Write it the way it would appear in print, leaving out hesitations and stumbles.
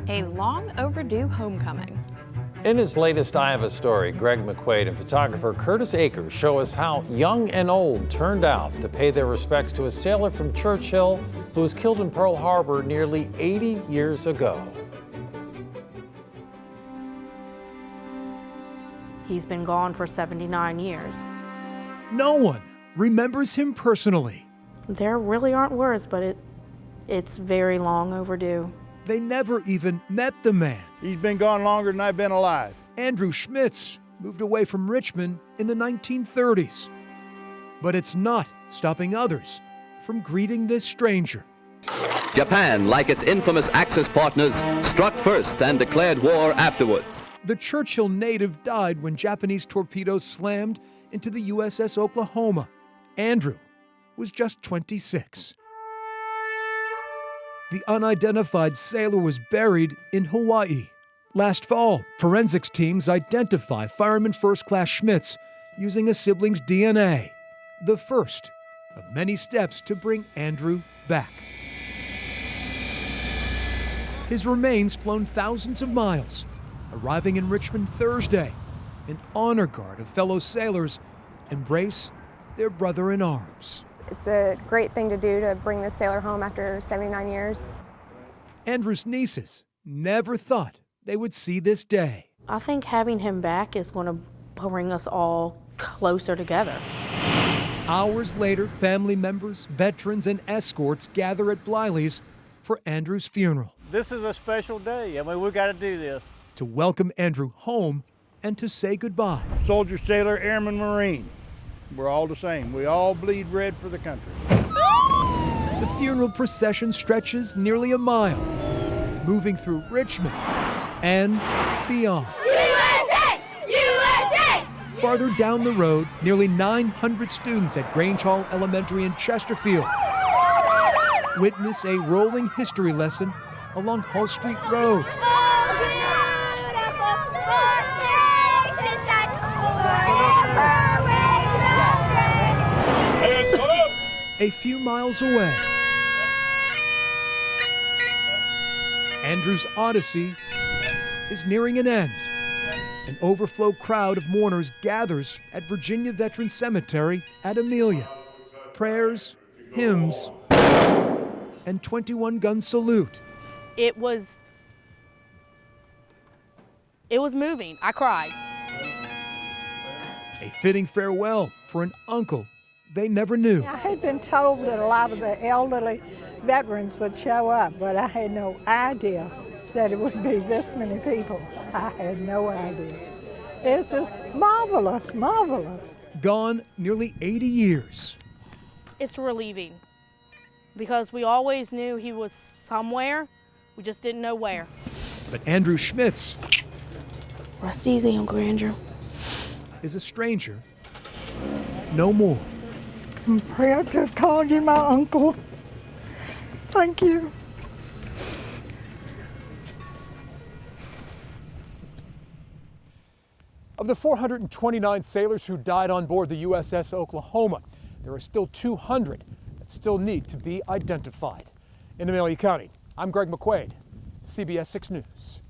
A long overdue homecoming. In his latest I Have a Story, Greg McQuaid and photographer Curtis Akers show us how young and old turned out to pay their respects to a sailor from Churchill who was killed in Pearl Harbor nearly 80 years ago. He's been gone for 79 years. No one remembers him personally. There really aren't words, but it's very long overdue. They never even met the man. He's been gone longer than I've been alive. Andrew Schmitz moved away from Richmond in the 1930s. But it's not stopping others from greeting this stranger. Japan, like its infamous Axis partners, struck first and declared war afterwards. The Churchill native died when Japanese torpedoes slammed into the USS Oklahoma. Andrew was just 26. The unidentified sailor was buried in Hawaii. Last fall, forensics teams identify Fireman First Class Schmitz using a sibling's DNA, the first of many steps to bring Andrew back. His remains flown thousands of miles, arriving in Richmond Thursday. An honor guard of fellow sailors embrace their brother in arms. It's a great thing to do to bring the sailor home after 79 years. Andrew's nieces never thought they would see this day. I think having him back is going to bring us all closer together. Hours later, family members, veterans, and escorts gather at Bliley's for Andrew's funeral. This is a special day. I mean, we got to do this. To welcome Andrew home and to say goodbye. Soldier, sailor, airman, Marine. We're all the same. We all bleed red for the country. The funeral procession stretches nearly a mile, moving through Richmond and beyond. USA! USA! Farther down the road, nearly 900 students at Grange Hall Elementary in Chesterfield witness a rolling history lesson along Hull Street Road. A few miles away, Andrew's odyssey is nearing an end. An overflow crowd of mourners gathers at Virginia Veterans Cemetery at Amelia. Prayers, hymns, and 21-gun salute. It was moving. I cried. A fitting farewell for an uncle they never knew. I had been told that a lot of the elderly veterans would show up, but I had no idea that it would be this many people. I had no idea. It's just marvelous, marvelous. Gone nearly 80 years. It's relieving because we always knew he was somewhere. We just didn't know where. But Andrew Schmitz, rest easy, Uncle Andrew, is a stranger no more. I'm proud to have called you my uncle. Thank you. Of the 429 sailors who died on board the USS Oklahoma, there are still 200 that still need to be identified. In Amelia County, I'm Greg McQuaid, CBS 6 News.